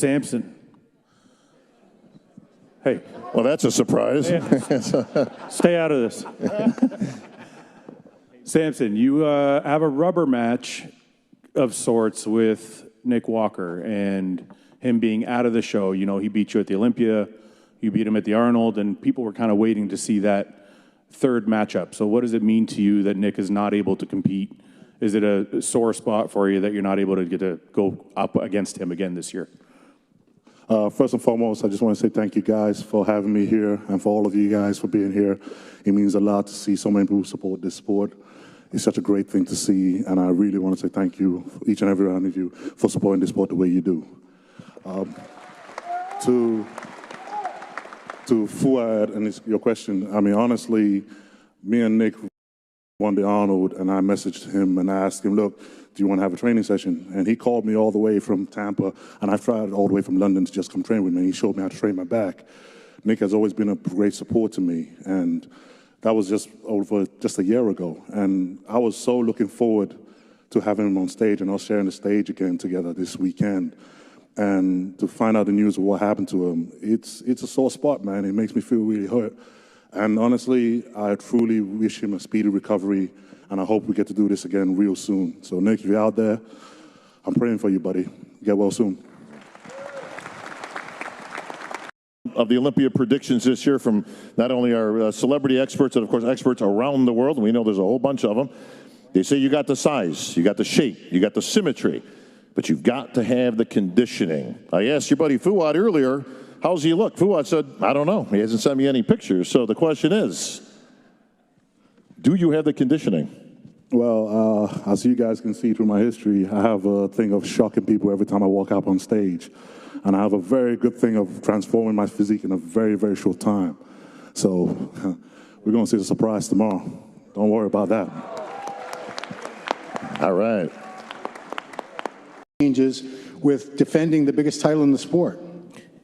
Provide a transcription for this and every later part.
Samson. Hey. Well, that's a surprise. Stay out of this. Samson, you have a rubber match of sorts with Nick Walker, and him being out of the show. You know, he beat you at the Olympia, you beat him at the Arnold, and people were kind of waiting to see that third matchup. So what does it mean to you that Nick is not able to compete? Is it a sore spot for you that you're not able to get to go up against him again this year? First and foremost, I just want to say thank you guys for having me here, and for all of you guys for being here. It means a lot to see so many people support this sport. It's such a great thing to see, and I really want to say thank you, each and every one of you, for supporting this sport the way you do. To Fuad and your question, I mean, honestly, me and Nick won the Arnold, and I messaged him and I asked him, look, do you want to have a training session? And he called me all the way from Tampa, and I've tried all the way from London to just come train with me. He showed me how to train my back. Nick has always been a great support to me, and that was just over just a year ago. And I was so looking forward to having him on stage and us sharing the stage again together this weekend. And to find out the news of what happened to him, it's a sore spot, man. It makes me feel really hurt. And honestly, I truly wish him a speedy recovery, and I hope we get to do this again real soon. So Nick, if you're out there, I'm praying for you, buddy. Get well soon. Of the Olympia predictions this year from not only our celebrity experts, and of course experts around the world, and we know there's a whole bunch of them. They say you got the size, you got the shape, you got the symmetry, but you've got to have the conditioning. I asked your buddy Fuad earlier, how's he look? Fuad said, I don't know. He hasn't sent me any pictures. So the question is, do you have the conditioning? Well, as you guys can see through my history, I have a thing of shocking people every time I walk up on stage. And I have a very good thing of transforming my physique in a very, very short time. So we're going to see the surprise tomorrow. Don't worry about that. All right. Changes with defending the biggest title in the sport.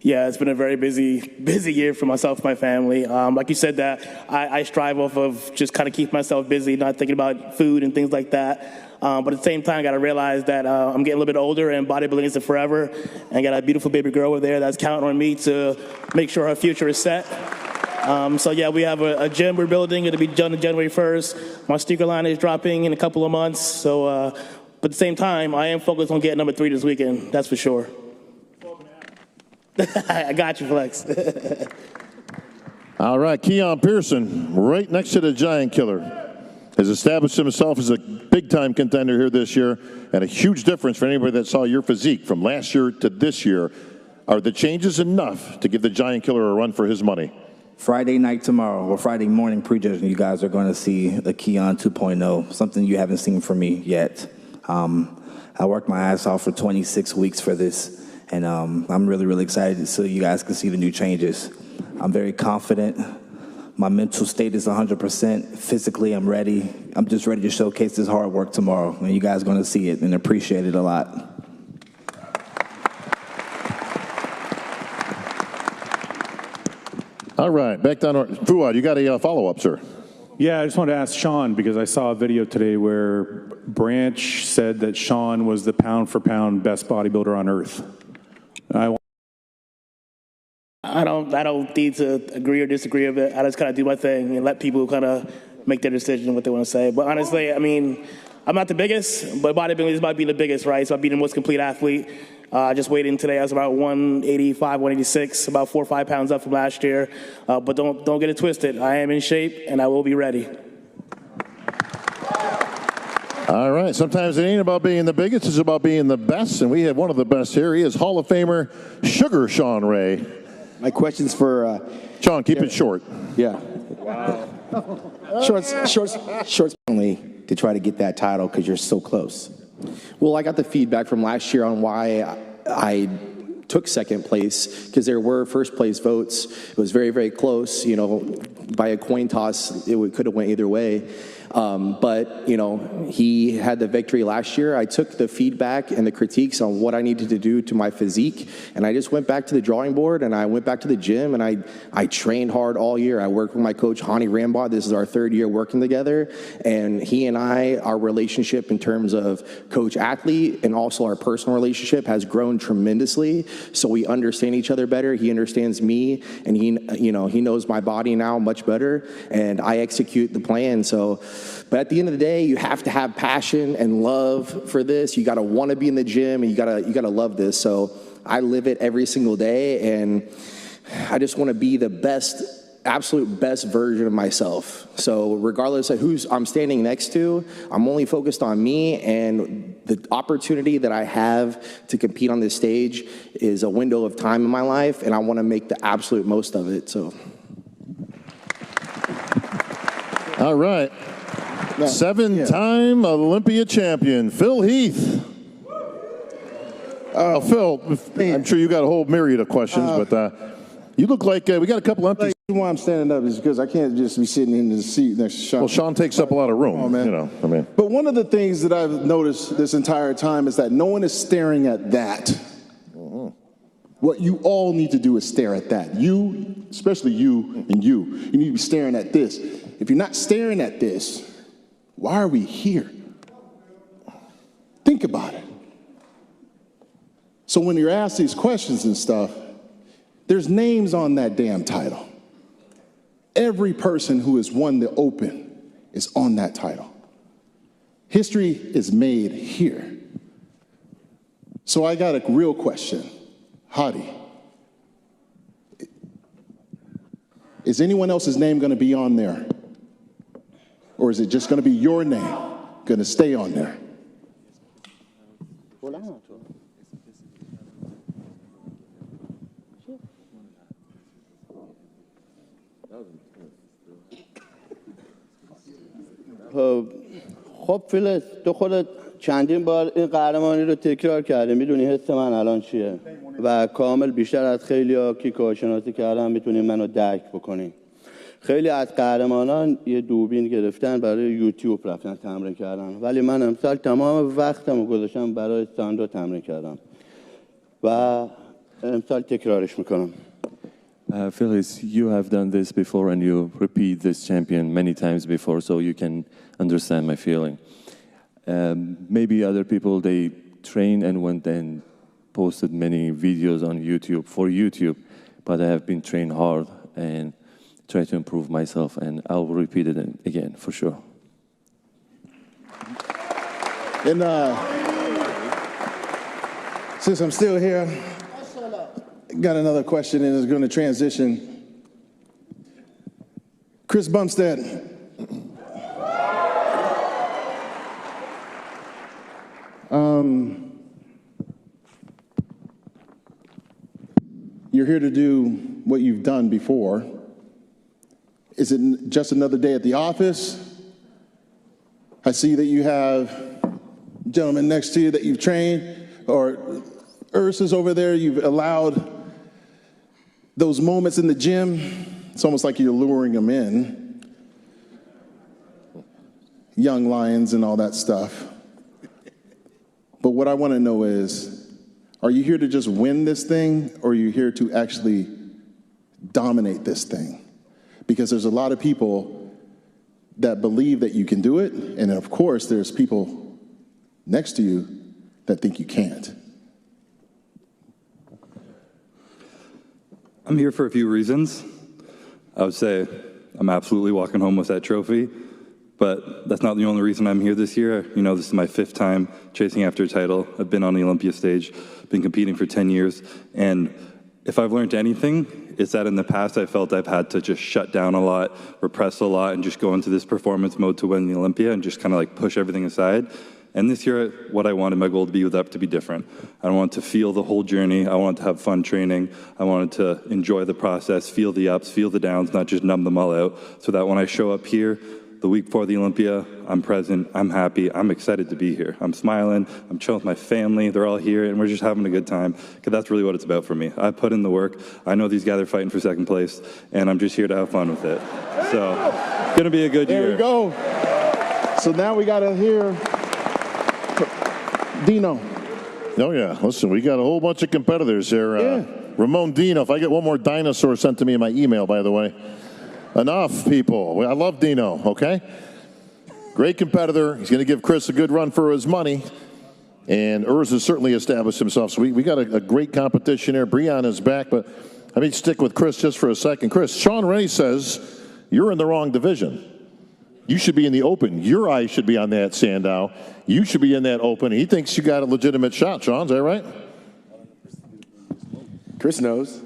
Yeah, it's been a very busy year for myself and my family. Like you said, that I strive off of just kind of keep myself busy, not thinking about food and things like that. But at the same time, I got to realize that I'm getting a little bit older, and bodybuilding isn't forever. And I got a beautiful baby girl over there that's counting on me to make sure her future is set. So yeah, we have a gym we're building. It'll be done on January 1st. My sneaker line is dropping in a couple of months. So, but at the same time, I am focused on getting number 3 this weekend. That's for sure. I got you, Flex. All right, Keon Pearson, right next to the Giant Killer, has established himself as a big-time contender here this year, and a huge difference for anybody that saw your physique from last year to this year. Are the changes enough to give the Giant Killer a run for his money? Friday night tomorrow, or Friday morning pre-judging, you guys are going to see a Keon 2.0, something you haven't seen from me yet. I worked my ass off for 26 weeks for this, and I'm really, really excited so you guys can see the new changes. I'm very confident. My mental state is 100%. Physically, I'm ready. I'm just ready to showcase this hard work tomorrow, and you guys are going to see it and appreciate it a lot. All right, back down. Fuad, you got a follow-up, sir? Yeah, I just wanted to ask Sean, because I saw a video today where Branch said that Sean was the pound-for-pound best bodybuilder on earth. I don't need to agree or disagree with it. I just kind of do my thing and let people kind of make their decision what they want to say. But honestly, I mean, I'm not the biggest, but bodybuilding is about being the biggest, right? So I'll be the most complete athlete. I just weighed in today. I was about 185, 186, about 4 or 5 pounds up from last year. But don't get it twisted. I am in shape, and I will be ready. All right. Sometimes it ain't about being the biggest. It's about being the best, and we have one of the best here. He is Hall of Famer Sugar Sean Ray. My question's for... Sean, keep it short. Yeah. Wow. Shorts only to try to get that title because you're so close. Well, I got the feedback from last year on why I took second place, because there were first place votes. It was very, very close. You know, by a coin toss, it could have went either way. But, you know, he had the victory last year. I took the feedback and the critiques on what I needed to do to my physique, and I just went back to the drawing board, and I went back to the gym, and I trained hard all year. I worked with my coach, Hani Rambaugh. This is our 3rd year working together, and he and I, our relationship in terms of coach-athlete and also our personal relationship has grown tremendously. so we understand each other better. He understands me, and he knows my body now much better, and I execute the plan. So, but at the end of the day, you have to have passion and love for this. You got to want to be in the gym, and you got to love this. So I live it every single day, and I just want to be the best, absolute best version of myself. So regardless of who I'm standing next to, I'm only focused on me, and the opportunity that I have to compete on this stage is a window of time in my life, and I want to make the absolute most of it. So. All right. Seven-time Olympia champion, Phil Heath. Phil, I'm sure you got a whole myriad of questions, but you look like we got a couple empty. The reason why I'm standing up is because I can't just be sitting in the seat next to Sean. Well, Sean takes up a lot of room. Oh, man. You know, I mean. But one of the things that I've noticed this entire time is that no one is staring at that. What you all need to do is stare at that. You, especially you and you need to be staring at this. If you're not staring at this, why are we here? Think about it. So when you're asked these questions and stuff, there's names on that damn title. Every person who has won the Open is on that title. History is made here. So I got a real question. Hadi, is anyone else's name going to be on there? Or is it just going to be your name going to stay on there? خب فیلس تو خودت چندین بار این قهرمانی رو تکرار کردی، میدونی حس من الان چیه و کامل بیشتر از خیلی‌ها که کارشناسی کردن میتونی منو درک بکنی. خیلی از قهرمانان یه دوربین گرفتن برای یوتیوب رفتن تمرین کردن، ولی من امسال تمام وقتمو گذاشتم برای استاندارد تمرین کردم و امسال تکرارش میکنم. Phyllis, you have done this before and you repeat this champion many times before, so you can understand my feeling. Maybe other people, they train and went and posted many videos on YouTube for YouTube, but I have been trained hard and try to improve myself, and I'll repeat it again for sure. And since I'm still here, got another question and it's going to transition. Chris Bumstead. You're here to do what you've done before. Is it just another day at the office? I see that you have a gentleman next to you that you've trained, or Ursa's over there. You've allowed those moments in the gym. It's almost like you're luring them in. Young lions and all that stuff. But what I want to know is, are you here to just win this thing, or are you here to actually dominate this thing? Because there's a lot of people that believe that you can do it, and of course there's people next to you that think you can't. I'm here for a few reasons. I would say I'm absolutely walking home with that trophy, but that's not the only reason I'm here this year. You know, this is my 5th time chasing after a title. I've been on the Olympia stage, been competing for 10 years, and if I've learned anything, it's that in the past I felt I've had to just shut down a lot, repress a lot, and just go into this performance mode to win the Olympia and just kind of like push everything aside. And this year, what I wanted my goal to be was up to be different. I wanted to feel the whole journey. I wanted to have fun training. I wanted to enjoy the process, feel the ups, feel the downs, not just numb them all out, so that when I show up here the week before the Olympia, I'm present, I'm happy, I'm excited to be here. I'm smiling, I'm chilling with my family, they're all here, and we're just having a good time, because that's really what it's about for me. I put in the work. I know these guys are fighting for 2nd place, and I'm just here to have fun with it. So, it's gonna be a good year. There we go. So now we gotta hear Dino. Oh, yeah. Listen, we got a whole bunch of competitors here. Ramon Dino, if I get one more dinosaur sent to me in my email, by the way. Enough, people. I love Dino, okay? Great competitor. He's going to give Chris a good run for his money. And Urs has certainly established himself. So we got a great competition here. Breon is back, but let me stick with Chris just for a second. Chris, Sean Rennie says you're in the wrong division. You should be in the open. Your eyes should be on that Sandow. You should be in that open. He thinks you got a legitimate shot, Sean. Is that right? Chris knows.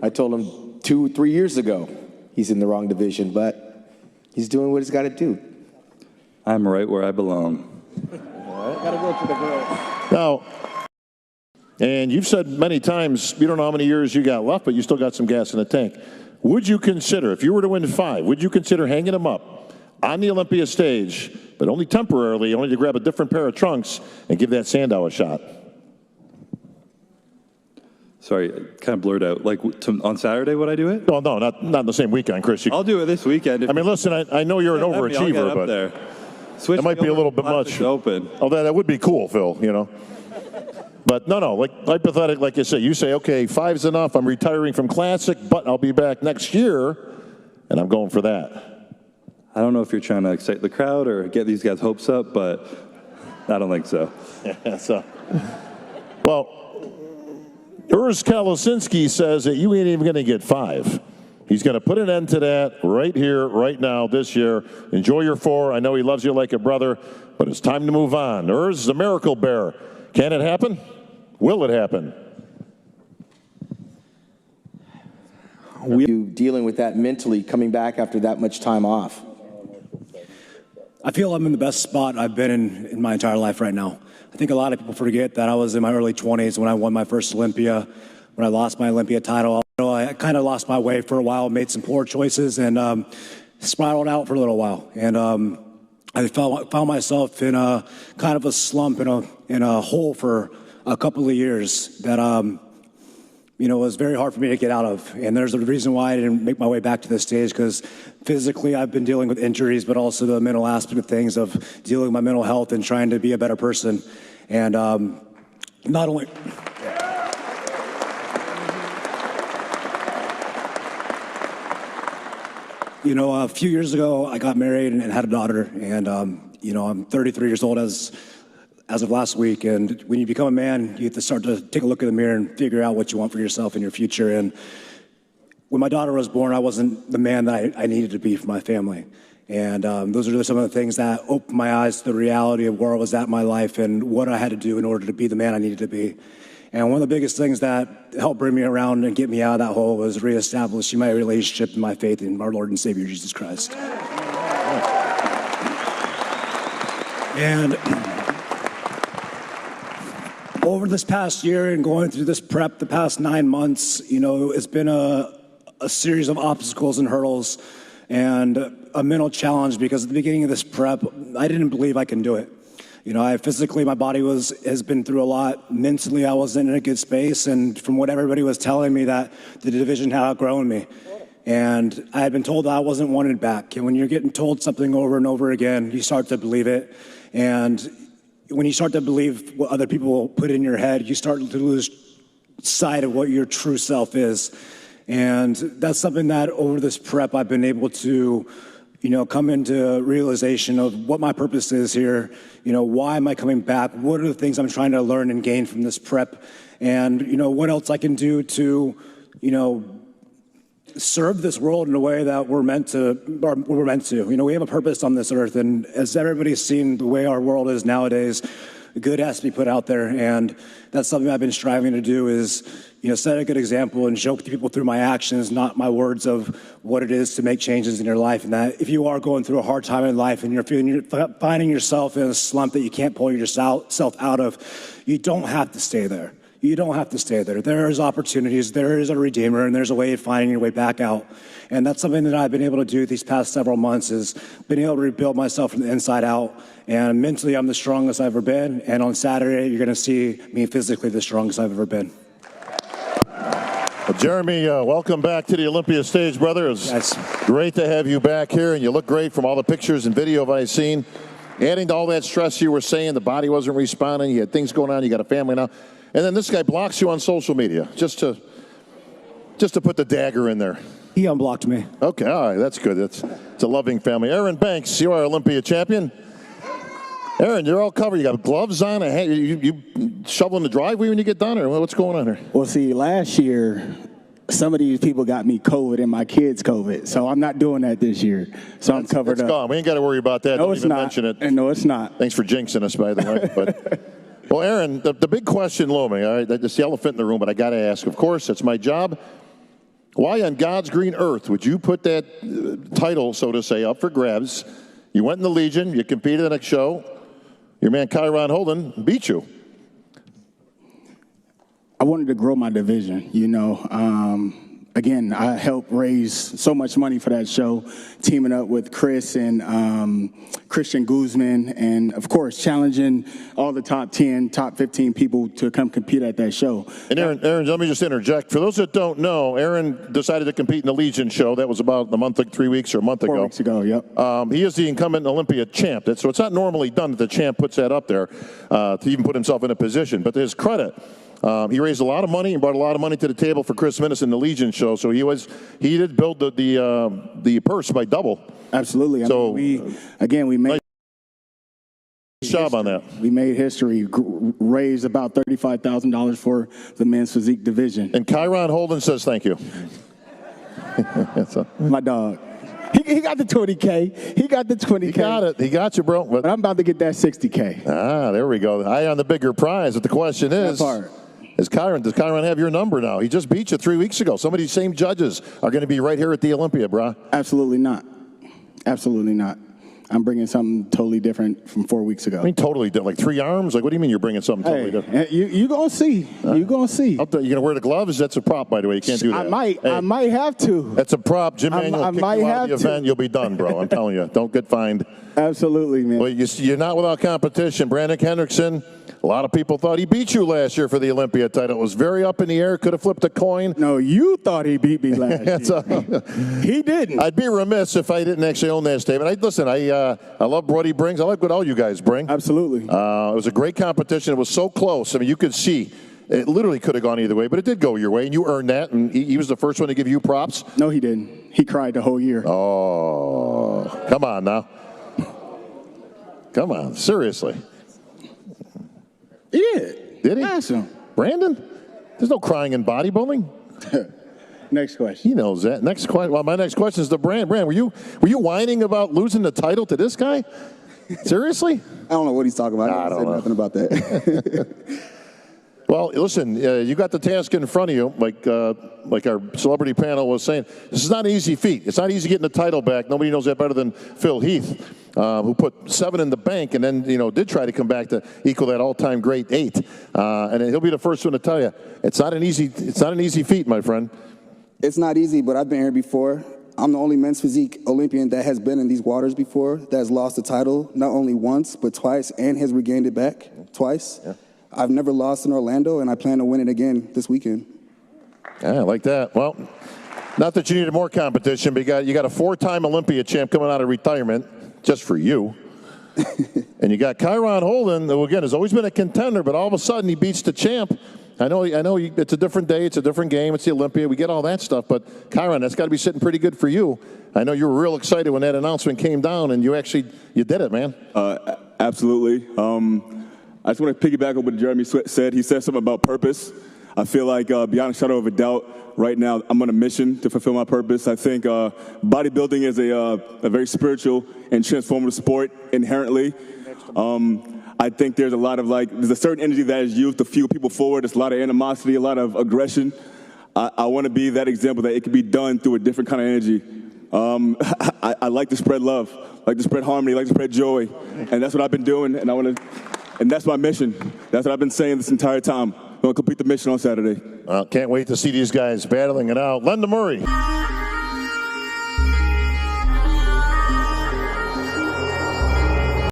I told him 2-3 years ago he's in the wrong division, but he's doing what he's got to do. I'm right where I belong. Got to go for the girl. Now, and you've said many times you don't know how many years you got left, but you still got some gas in the tank. Would you consider, if you were to win 5, would you consider hanging him up on the Olympia stage, but only temporarily, only to grab a different pair of trunks and give that Sandow a shot? Sorry, kind of blurred out. Like on Saturday, would I do it? No, not in the same weekend, Chris. I'll do it this weekend. I mean, listen, I know you're an overachiever, but there. That might be a little bit much. Open. Oh, that would be cool, Phil, you know. But no, like hypothetical, like you say, okay, 5's enough. I'm retiring from Classic, but I'll be back next year, and I'm going for that. I don't know if you're trying to excite the crowd or get these guys' hopes up, but I don't think so. Yeah, well, Urs Kalasinski says that you ain't even going to get 5. He's going to put an end to that right here, right now, this year. Enjoy your 4. I know he loves you like a brother, but it's time to move on. Urs is a miracle bearer. Can it happen? Will it happen? You dealing with that mentally, coming back after that much time off? I feel I'm in the best spot I've been in my entire life right now. I think a lot of people forget that I was in my early 20s when I won my first Olympia, when I lost my Olympia title. I kind of lost my way for a while, made some poor choices, and spiraled out for a little while. And I found myself in a kind of a slump, in a hole for a couple of years that was very hard for me to get out of. And there's a reason why I didn't make my way back to this stage, because physically I've been dealing with injuries, but also the mental aspect of things, of dealing with my mental health and trying to be a better person. And not only... a few years ago, I got married and had a daughter, and I'm 33 years old as of last week. And when you become a man, you have to start to take a look in the mirror and figure out what you want for yourself and your future. And when my daughter was born, I wasn't the man that I needed to be for my family. And those are some of the things that opened my eyes to the reality of where I was at in my life and what I had to do in order to be the man I needed to be. And one of the biggest things that helped bring me around and get me out of that hole was reestablishing my relationship and my faith in our Lord and Savior, Jesus Christ. And over this past year and going through this prep the past 9 months, it's been a series of obstacles and hurdles and a mental challenge, because at the beginning of this prep, I didn't believe I can do it. Physically, my body has been through a lot. Mentally, I wasn't in a good space. And from what everybody was telling me, that the division had outgrown me. And I had been told that I wasn't wanted back. And when you're getting told something over and over again, you start to believe it. And when you start to believe what other people put in your head, you start to lose sight of what your true self is. And that's something that over this prep, I've been able to come into realization of what my purpose is here. Why am I coming back? What are the things I'm trying to learn and gain from this prep? And, what else I can do to, serve this world in a way that we're meant to. We have a purpose on this earth, and as everybody's seen the way our world is nowadays, good has to be put out there, and that's something I've been striving to do, is set a good example and show people through my actions, not my words, of what it is to make changes in your life. And that if you are going through a hard time in life and you're finding yourself in a slump that you can't pull yourself out of, you don't have to stay there. You don't have to stay there. There is opportunities, there is a redeemer, and there's a way of finding your way back out. And that's something that I've been able to do these past several months, is been able to rebuild myself from the inside out. And mentally, I'm the strongest I've ever been. And on Saturday, you're going to see me physically the strongest I've ever been. Well, Jeremy, welcome back to the Olympia stage, brother. It's great to have you back here, and you look great from all the pictures and video I've seen. Adding to all that stress you were saying, the body wasn't responding, you had things going on, you got a family now. And then this guy blocks you on social media just to put the dagger in there. He unblocked me. Okay, all right, that's good. It's a loving family. Aaron Banks, you are Olympia champion. Aaron, you're all covered. You got gloves on. You shoveling the driveway when you get done, or what's going on here? Well, see, last year, some of these people got me COVID and my kids COVID, so I'm not doing that this year. So I'm covered it's up. Gone. We ain't got to worry about that. No, Don't it's even not. mention it. And no, it's not. Thanks for jinxing us, by the way. But well, Aaron, the big question looming. All right, that's the elephant in the room, but I got to ask. Of course, it's my job. Why on God's green earth would you put that title, so to say, up for grabs? You went in the Legion. You competed in the next show. Your man Karan Holden beat you. I wanted to grow my division, you know. Again, I helped raise so much money for that show, teaming up with Chris and Christian Guzman, and of course, challenging all the top 10, top 15 people to come compete at that show. And Aaron, let me just interject. For those that don't know, Aaron decided to compete in the Legion show. That was about a month, like 3 weeks or a month ago. 4 weeks ago, yep. He is the incumbent Olympia champ. So it's not normally done that the champ puts that up there to even put himself in a position. But to his credit, he raised a lot of money and brought a lot of money to the table for Chris Minnis in the Legion show. So he did build the purse by double. Absolutely. So we made nice job on that. We made history, raised about $35,000 for the men's physique division. And Karan Holden says thank you. My dog. He got the 20K. He got the 20K. He got it. He got you, bro. But I'm about to get that 60K. Ah, there we go. Eye on the bigger prize. But the question is, does Karan have your number now? He just beat you 3 weeks ago. Some of these same judges are going to be right here at the Olympia, brah. Absolutely not. Absolutely not. I'm bringing something totally different from 4 weeks ago. I mean, totally different. Like 3 arms? Like, what do you mean you're bringing something totally different? You going to see. You going to see. You going to wear the gloves? That's a prop, by the way. You can't do that. I might have to. That's a prop. Jim Manuel will kick you out of the event. You'll be done, bro. I'm telling you. Don't get fined. Absolutely, man. Well, you're not without competition. Brandon Hendrickson, a lot of people thought he beat you last year for the Olympia title. It was very up in the air. Could have flipped a coin. No, you thought he beat me last year. He didn't. I'd be remiss if I didn't actually own that statement. Listen, I love what he brings. I like what all you guys bring. Absolutely. It was a great competition. It was so close. I mean, you could see it literally could have gone either way, but it did go your way, and you earned that. And he was the first one to give you props. No, he didn't. He cried the whole year. Oh, come on now. Come on, seriously. He did. Did he? Ask him. Brandon? There's no crying in bodybuilding. Next question. He knows that. Next question. Well, my next question is to Brand. Brand, were you whining about losing the title to this guy? Seriously? I don't know what he's talking about. I don't know nothing about that. Well, listen, you got the task in front of you, like our celebrity panel was saying. This is not an easy feat. It's not easy getting the title back. Nobody knows that better than Phil Heath, who put 7 in the bank and then did try to come back to equal that all-time great 8. And he'll be the first one to tell you it's not an easy feat, my friend. It's not easy, but I've been here before. I'm the only men's physique Olympian that has been in these waters before, that has lost the title not only once but twice, and has regained it back twice. Yeah. I've never lost in Orlando, and I plan to win it again this weekend. Yeah, I like that. Well, not that you needed more competition, but you got a 4-time Olympia champ coming out of retirement just for you. And you got Karan Holden, who, again, has always been a contender, but all of a sudden he beats the champ. I know it's a different day, it's a different game, it's the Olympia, we get all that stuff, but Karan, that's got to be sitting pretty good for you. I know you were real excited when that announcement came down, and you did it, man. Absolutely. I just want to piggyback on what Jeremy said. He said something about purpose. I feel like, beyond a shadow of a doubt, right now I'm on a mission to fulfill my purpose. I think bodybuilding is a very spiritual and transformative sport inherently. I think there's a certain energy that is used to fuel people forward. There's a lot of animosity, a lot of aggression. I want to be that example that it can be done through a different kind of energy. I like to spread love, like to spread harmony, like to spread joy, and that's what I've been doing. And that's my mission. That's what I've been saying this entire time. I'm going to complete the mission on Saturday. Well, can't wait to see these guys battling it out. Lenda Murray.